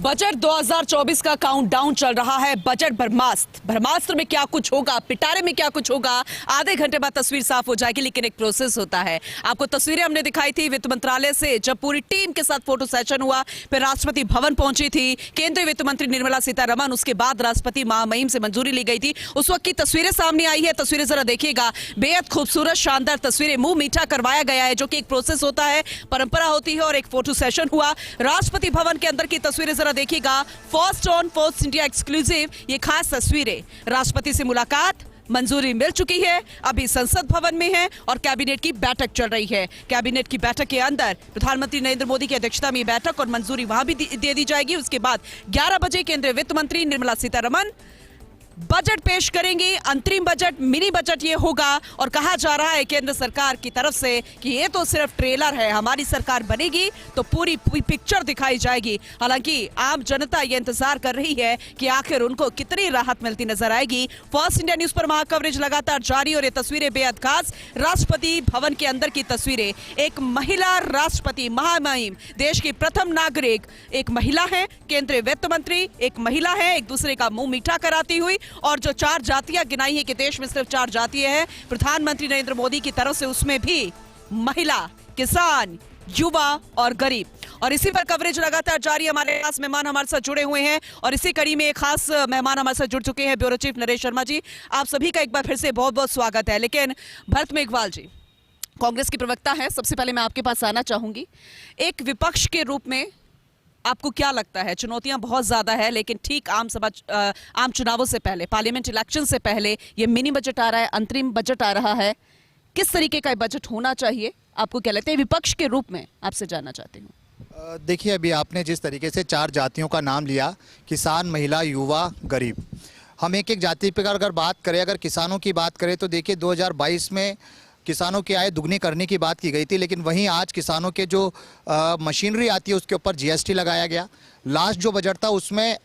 Budget 2024 का countdown चल रहा है। बजट ब्रह्मास्त्र में क्या कुछ होगा, पिटारे में क्या कुछ होगा, आधे घंटे बाद तस्वीर साफ हो जाएगी, लेकिन एक प्रोसेस होता है। आपको तस्वीरें हमने दिखाई थी वित्त मंत्रालय से, जब पूरी टीम के साथ फोटो सेशन हुआ, फिर राष्ट्रपति भवन पहुंची थी केंद्रीय वित्त मंत्री निर्मला सीतारमण। उसके बाद राष्ट्रपति महामहिम से मंजूरी ली गई थी। उस वक्त की तस्वीरें सामने आई है। तस्वीरें जरा देखिएगा, बेहद खूबसूरत शानदार तस्वीरें, मुंह मीठा करवाया गया है, जो कि एक प्रोसेस होता है, परंपरा होती है। और एक फोटो सेशन हुआ राष्ट्रपति भवन के अंदर की तस्वीरें जरा देखिएगा। First on first India exclusive ये खास तस्वीरें। राष्ट्रपति से मुलाकात, मंजूरी मिल चुकी है, अभी संसद भवन में है और कैबिनेट की बैठक चल रही है। कैबिनेट की बैठक के अंदर प्रधानमंत्री नरेंद्र मोदी की अध्यक्षता में बैठक और मंजूरी वहां भी दे दी जाएगी। उसके बाद 11 बजे केंद्रीय वित्त मंत्री निर्मला सीतारमण बजट पेश करेंगी। अंतरिम बजट, मिनी बजट ये होगा। और कहा जा रहा है केंद्र सरकार की तरफ से कि ये तो सिर्फ ट्रेलर है, हमारी सरकार बनेगी तो पूरी पिक्चर दिखाई जाएगी। हालांकि आम जनता ये इंतजार कर रही है कि आखिर उनको कितनी राहत मिलती नजर आएगी। फर्स्ट इंडिया न्यूज पर महाकवरेज लगातार जारी और ये तस्वीरें बेहद खास। राष्ट्रपति भवन के अंदर की तस्वीरें, एक महिला राष्ट्रपति महामहिम, देश की प्रथम नागरिक एक महिला है, केंद्रीय वित्त मंत्री एक महिला है, एक दूसरे का मुंह मीठा कराती हुई। और जो 4 जातियां गिनाई है कि देश में सिर्फ 4 जातियां हैं प्रधानमंत्री नरेंद्र मोदी की तरफ से, उसमें भी महिला, किसान, युवा और गरीब। और इसी पर कवरेज लगातार जारी। हमारे खास मेहमान हमारे साथ जुड़े हुए हैं और इसी कड़ी में एक खास मेहमान हमारे साथ जुड़ चुके हैं, ब्यूरो चीफ नरेश शर्मा जी। आप सभी का एक बार फिर से बहुत बहुत स्वागत है। लेकिन भरत मेघवाल जी कांग्रेस की प्रवक्ता है, सबसे पहले मैं आपके पास आना चाहूंगी। एक विपक्ष के रूप में आपको क्या लगता है, चुनौतियां बहुत ज्यादा है, लेकिन ठीक आम चुनावों से पहले, पार्लियामेंट इलेक्शन से पहले ये मिनी बजट आ रहा है, अंतरिम बजट आ रहा है, किस तरीके का बजट होना चाहिए, आपको क्या लगता है? विपक्ष के रूप में आपसे जानना चाहती हूँ। देखिए, अभी आपने जिस तरीके से 4 जातियों का नाम लिया, किसान, महिला, युवा, गरीब, हम एक एक जाति पर अगर बात करें, अगर किसानों की बात करें तो देखिए 2022 में किसानों की आय दुगनी करने की बात की गई थी, लेकिन वहीं आज किसानों के जो मशीनरी आती है उसके ऊपर जीएसटी लगाया गया। लास्ट जो बजट था उसमें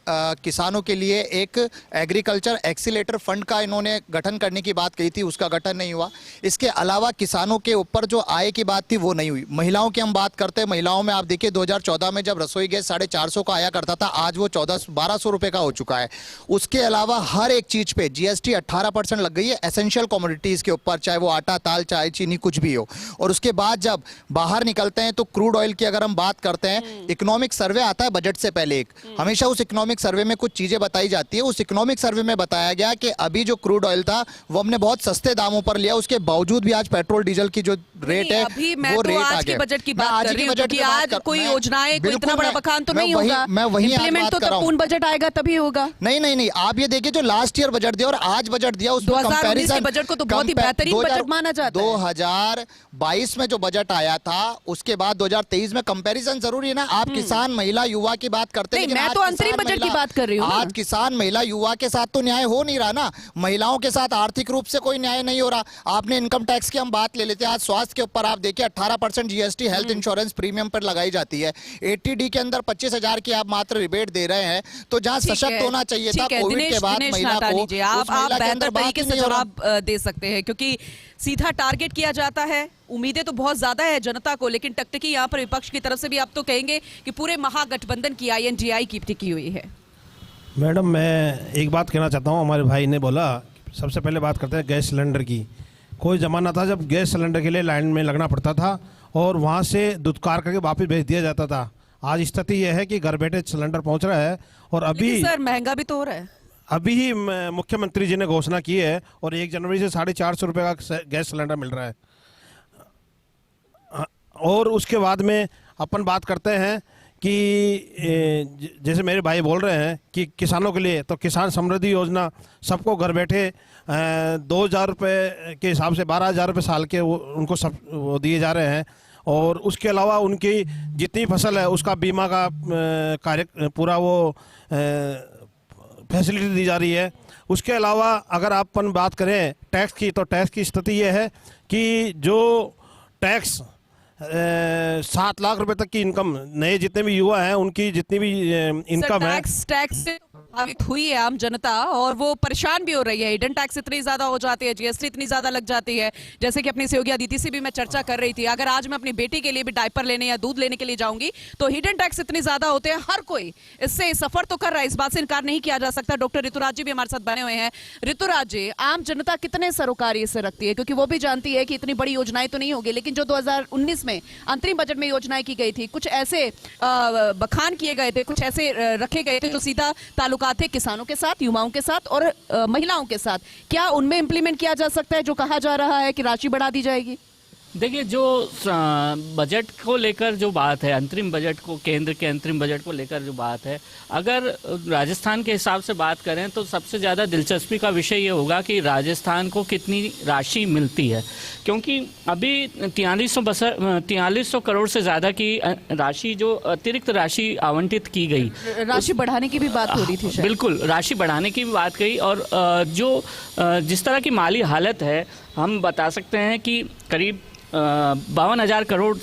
किसानों के लिए एक एग्रीकल्चर एक्सीलेटर फंड का इन्होंने गठन करने की बात कही थी, उसका गठन नहीं हुआ। इसके अलावा किसानों के ऊपर जो आय की बात थी वो नहीं हुई। महिलाओं की हम बात करते हैं, महिलाओं में आप देखिए 2014 में जब रसोई गैस 450 का आया करता था, आज वो 1200 रुपये का हो चुका है। उसके अलावा हर एक चीज़ पे जीएसटी 18% लग गई है, एसेंशियल कमोडिटीज़ के ऊपर, चाहे वो आटा, दाल, चाय, चीनी, कुछ भी हो। और उसके बाद जब बाहर निकलते हैं तो क्रूड ऑयल की अगर हम बात करते हैं, इकोनॉमिक सर्वे आता है बजट से पहले एक, हमेशा उस इकोनॉमिक सर्वे में कुछ चीजें बताई जाती है। उस इकोनॉमिक सर्वे में बताया गया कि अभी जो क्रूड ऑयल था वो हमने बहुत सस्ते दामों पर लिया, उसके बावजूद भी आज पेट्रोल डीजल की जो रेट है वो रेट आ गया। बजट की बात कर रही हूं कि आज कोई योजनाएं, कोई इतना बड़ा बखान तो नहीं होगा, मैं वही इंप्लीमेंट तो पूर्ण बजट आएगा तभी होगा। नहीं, आप ये देखिए जो लास्ट ईयर बजट दिया और आज बजट दिया, उसमें 2019 के बजट को तो बहुत ही बेहतरीन बजट माना जाता है। 2022 में जो बजट आया था उसके बाद 2023 में कंपैरिजन जरूरी है ना। आप किसान, महिला, युवा की बात करते हैं, मैं तो अंतरिम बजट की बात कर रही हूँ। आज किसान, महिला, युवा के साथ तो न्याय हो नहीं रहा ना। महिलाओं के साथ आर्थिक रूप से कोई न्याय नहीं हो रहा। आपने इनकम टैक्स की हम बात ले लेते हैं, आज स्वास्थ्य के ऊपर आप देखिए 18% जीएसटी हेल्थ इंश्योरेंस प्रीमियम पर लगाई जाती है। एटीडी के अंदर 25,000 की आप मात्र रिबेट दे रहे हैं। तो जहां सशक्त होना चाहिए था कोविड के बाद महिला को, आप बेहतर तरीके से जवाब दे सकते हैं, क्योंकि सीधा टारगेट किया जाता है। उम्मीदें तो बहुत ज्यादा है जनता को, लेकिन टकटकी यहाँ पर विपक्ष की तरफ से भी आप तो कहेंगे कि पूरे महागठबंधन की INDI की टिकी हुई है। मैडम, मैं एक बात कहना चाहता हूँ। हमारे भाई ने बोला, सबसे पहले बात करते हैं गैस सिलेंडर की। कोई ज़माना था जब गैस सिलेंडर के लिए लाइन में लगना पड़ता था और वहाँ से दुत्कार करके वापस भेज दिया जाता था। आज स्थिति यह है कि घर बैठे सिलेंडर पहुँच रहा है। और अभी सर महंगा भी तो हो रहा है। अभी ही मुख्यमंत्री जी ने घोषणा की है और 1 जनवरी से 450 रुपये का गैस सिलेंडर मिल रहा है। और उसके बाद में अपन बात करते हैं कि जैसे मेरे भाई बोल रहे हैं कि किसानों के लिए तो किसान समृद्धि योजना, सबको घर बैठे 2,000 रुपये के हिसाब से 12,000 रुपये साल के उनको सब वो दिए जा रहे हैं। और उसके अलावा उनकी जितनी फसल है उसका बीमा का कार्य पूरा वो फैसिलिटी दी जा रही है। उसके अलावा अगर अपन बात करें टैक्स की, तो टैक्स की स्थिति ये है कि जो टैक्स 7 लाख रुपए तक की इनकम, नए जितने भी युवा हैं उनकी जितनी भी इनकम है, टैक्स प्रभावित हुई है आम जनता और वो परेशान भी हो रही है। हिडन टैक्स इतनी ज्यादा हो जाती है, जीएसटी इतनी ज्यादा लग जाती है। जैसे कि अपनी सहयोगी अदिति से भी मैं चर्चा कर रही थी, अगर आज मैं अपनी बेटी के लिए भी डायपर लेने या दूध लेने के लिए जाऊंगी तो हिडन टैक्स इतनी ज्यादा होते हैं। हर कोई इससे सफर तो कर रहा है, इस बात से इनकार नहीं किया जा सकता। डॉक्टर ऋतुराज जी भी हमारे साथ बने हुए हैं। ऋतुराज जी, आम जनता कितने सरोकार इससे रखती है, क्योंकि वो भी जानती है कि इतनी बड़ी योजनाएं तो नहीं होगी, लेकिन जो 2019 में अंतरिम बजट में योजनाएं की गई थी, कुछ ऐसे बखान किए गए थे, कुछ ऐसे रखे गए थे जो सीधा ताल्लुकात थे किसानों के साथ, युवाओं के साथ और महिलाओं के साथ। क्या उनमें इंप्लीमेंट किया जा सकता है जो कहा जा रहा है कि राशि बढ़ा दी जाएगी? देखिए, जो बजट को लेकर जो बात है, अंतरिम बजट को, केंद्र के अंतरिम बजट को लेकर जो बात है, अगर राजस्थान के हिसाब से बात करें तो सबसे ज़्यादा दिलचस्पी का विषय ये होगा कि राजस्थान को कितनी राशि मिलती है, क्योंकि अभी 4300 करोड़ से ज़्यादा की राशि, जो अतिरिक्त राशि आवंटित की गई, राशि बढ़ाने की भी बात हो रही थी शायद। बिल्कुल, राशि बढ़ाने की भी बात कही। और जिस तरह की माली हालत है, हम बता सकते हैं कि करीब 52,000 करोड़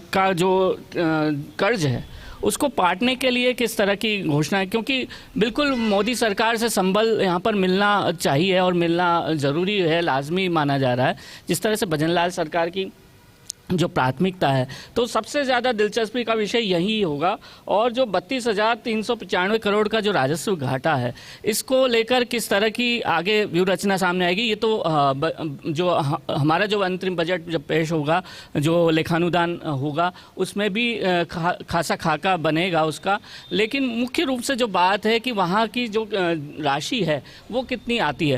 का जो कर्ज है उसको पाटने के लिए किस तरह की घोषणा है, क्योंकि बिल्कुल मोदी सरकार से संबल यहाँ पर मिलना चाहिए और मिलना ज़रूरी है, लाजमी माना जा रहा है, जिस तरह से भजनलाल सरकार की जो प्राथमिकता है। तो सबसे ज़्यादा दिलचस्पी का विषय यही होगा। और जो 32,395 करोड़ का जो राजस्व घाटा है, इसको लेकर किस तरह की आगे व्यू रचना सामने आएगी, ये तो जो हमारा जो अंतरिम बजट जब पेश होगा, जो लेखानुदान होगा, उसमें भी खासा खाका बनेगा उसका। लेकिन मुख्य रूप से जो बात है कि वहाँ की जो राशि है वो कितनी आती है।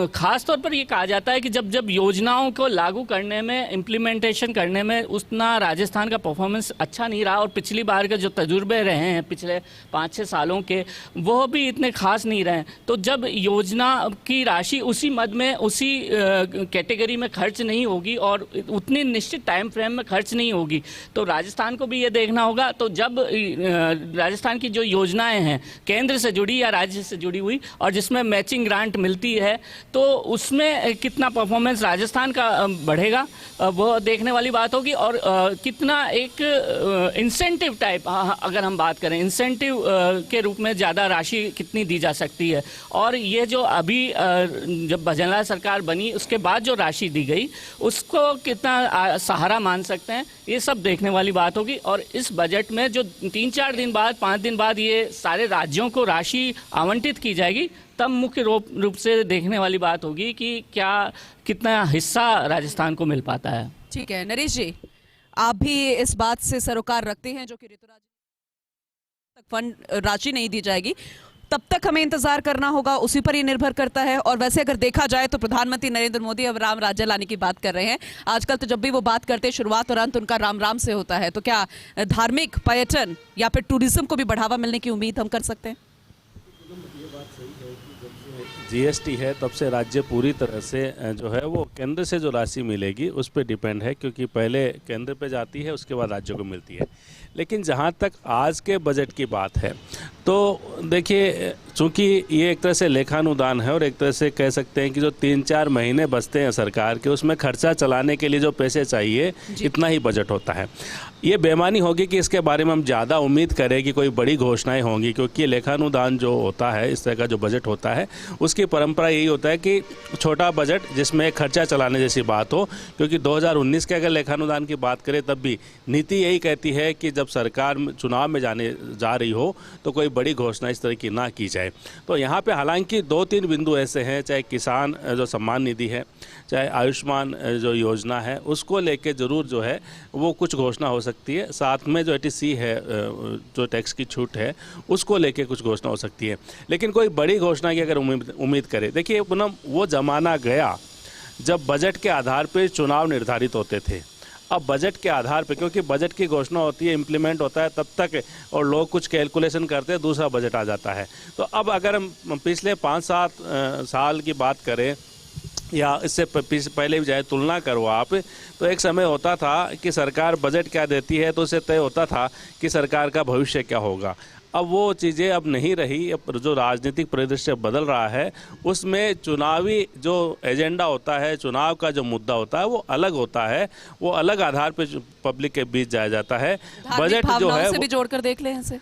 ख़ास तौर पर ये कहा जाता है कि जब योजनाओं को लागू करने में, इम्प्लीमेंटेशन करने में उतना राजस्थान का परफॉर्मेंस अच्छा नहीं रहा, और पिछली बार के जो तजुर्बे रहे हैं पिछले 5-6 सालों के, वो भी इतने खास नहीं रहे। तो जब योजना की राशि उसी मद में, उसी कैटेगरी में खर्च नहीं होगी और उतनी निश्चित टाइम फ्रेम में खर्च नहीं होगी, तो राजस्थान को भी ये देखना होगा। तो जब राजस्थान की जो योजनाएं हैं केंद्र से जुड़ी या राज्य से जुड़ी हुई, और जिसमें मैचिंग ग्रांट मिलती है, तो उसमें कितना परफॉर्मेंस राजस्थान का बढ़ेगा, वो देखने वाली बात होगी। और कितना एक इंसेंटिव टाइप, अगर हम बात करें इंसेंटिव के रूप में ज़्यादा राशि कितनी दी जा सकती है, और ये जो अभी जब भजनलाल सरकार बनी उसके बाद जो राशि दी गई उसको कितना सहारा मान सकते हैं, ये सब देखने वाली बात होगी। और इस बजट में जो 3-4 दिन बाद, 5 दिन बाद ये सारे राज्यों को राशि आवंटित की जाएगी, तब मुख्य रूप से देखने वाली बात होगी कि कितना हिस्सा राजस्थान को मिल पाता है। ठीक है नरेश जी, आप भी इस बात से सरोकार रखते हैं जो कि ऋतुराज तक फंड राशि नहीं दी जाएगी, तब तक हमें इंतजार करना होगा, उसी पर ही निर्भर करता है। और वैसे अगर देखा जाए तो प्रधानमंत्री नरेंद्र मोदी अब राम राज्य लाने की बात कर रहे हैं। आजकल तो जब भी वो बात करते हैं, शुरुआत और अंत उनका राम राम से होता है। तो क्या धार्मिक, पर्यटन या फिर टूरिज्म को भी बढ़ावा मिलने की उम्मीद हम कर सकते हैं? जीएसटी है, तब से राज्य पूरी तरह से जो है वो केंद्र से जो राशि मिलेगी उस पर डिपेंड है, क्योंकि पहले केंद्र पे जाती है, उसके बाद राज्यों को मिलती है। लेकिन जहाँ तक आज के बजट की बात है, तो देखिए, चूँकि ये एक तरह से लेखानुदान है और एक तरह से कह सकते हैं कि जो 3-4 महीने बचते हैं सरकार के, उसमें खर्चा चलाने के लिए जो पैसे चाहिए, इतना ही बजट होता है। ये बेमानी होगी कि इसके बारे में हम ज़्यादा उम्मीद करें कि कोई बड़ी घोषणाएं होंगी, क्योंकि लेखानुदान जो होता है, इस तरह का जो बजट होता है, उसकी परंपरा यही होता है कि छोटा बजट जिसमें खर्चा चलाने जैसी बात हो। क्योंकि 2019 के अगर लेखानुदान की बात करें, तब भी नीति यही कहती है कि जब सरकार चुनाव में जा रही हो तो कोई बड़ी घोषणा इस तरह की ना की जाए। तो यहाँ पे हालांकि 2-3 बिंदु ऐसे हैं, चाहे किसान जो सम्मान निधि है, चाहे आयुष्मान जो योजना है, उसको लेके ज़रूर जो है वो कुछ घोषणा हो सकती है। साथ में जो ATC है, जो टैक्स की छूट है, उसको लेके कुछ घोषणा हो सकती है। लेकिन कोई बड़ी घोषणा की अगर उम्मीद करे, देखिए पुनः वो ज़माना गया जब बजट के आधार पर चुनाव निर्धारित होते थे। अब बजट के आधार पे, क्योंकि बजट की घोषणा होती है, इम्प्लीमेंट होता है तब तक, और लोग कुछ कैलकुलेशन करते हैं, दूसरा बजट आ जाता है। तो अब अगर हम पिछले 5-7 साल की बात करें या इससे पहले भी जाए तुलना करो आप, तो एक समय होता था कि सरकार बजट क्या देती है तो उससे तय होता था कि सरकार का भविष्य क्या होगा। अब वो चीज़ें अब नहीं रही। अब जो राजनीतिक परिदृश्य बदल रहा है, उसमें चुनावी जो एजेंडा होता है, चुनाव का जो मुद्दा होता है, वो अलग होता है, वो अलग आधार पे पब्लिक के बीच जाया जाता है। बजट जो है से भी जोड़कर देख लें इसे।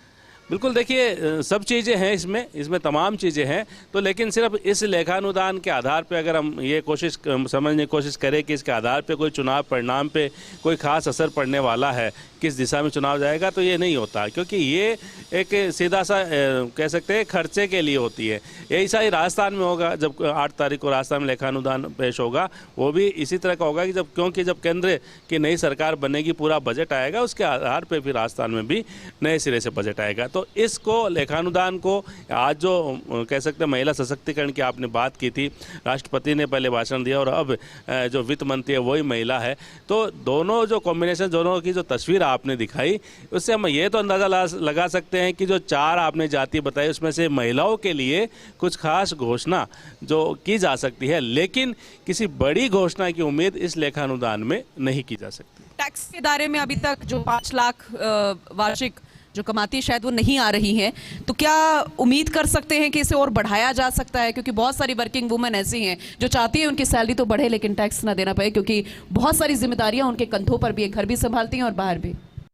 बिल्कुल, देखिए सब चीज़ें हैं इसमें तमाम चीज़ें हैं, तो लेकिन सिर्फ इस लेखानुदान के आधार पे अगर हम ये समझने की कोशिश करें कि इसके आधार पे कोई चुनाव परिणाम पे कोई खास असर पड़ने वाला है, किस दिशा में चुनाव जाएगा, तो ये नहीं होता, क्योंकि ये एक सीधा सा कह सकते हैं खर्चे के लिए होती है। यही सा ही राजस्थान में होगा, जब 8 तारीख को राजस्थान में लेखानुदान पेश होगा, वो भी इसी तरह का होगा कि क्योंकि जब केंद्र की नई सरकार बनेगी, पूरा बजट आएगा, उसके आधार पर फिर राजस्थान में भी नए सिरे से बजट आएगा। तो इसको लेखानुदान को आज जो कह सकते हैं महिला सशक्तिकरण की आपने बात की थी, राष्ट्रपति ने पहले भाषण दिया और अब जो वित्त मंत्री है वही महिला है, तो दोनों जो कॉम्बिनेशन, दोनों की जो तस्वीर आपने दिखाई, उससे हम ये तो अंदाज़ा लगा सकते हैं कि जो 4 आपने जाति बताई उसमें से महिलाओं के लिए कुछ खास घोषणा जो की जा सकती है, लेकिन किसी बड़ी घोषणा की उम्मीद इस लेखानुदान में नहीं की जा सकती। टैक्स के दायरे में अभी तक जो 5 लाख वार्षिक जो कमाती है शायद वो नहीं आ रही हैं, तो क्या उम्मीद कर सकते हैं कि इसे और बढ़ाया जा सकता है? क्योंकि बहुत सारी वर्किंग वुमेन ऐसी हैं जो चाहती हैं उनकी सैलरी तो बढ़े लेकिन टैक्स ना देना पड़े, क्योंकि बहुत सारी जिम्मेदारियां उनके कंधों पर भी है, घर भी संभालती हैं और बाहर भी।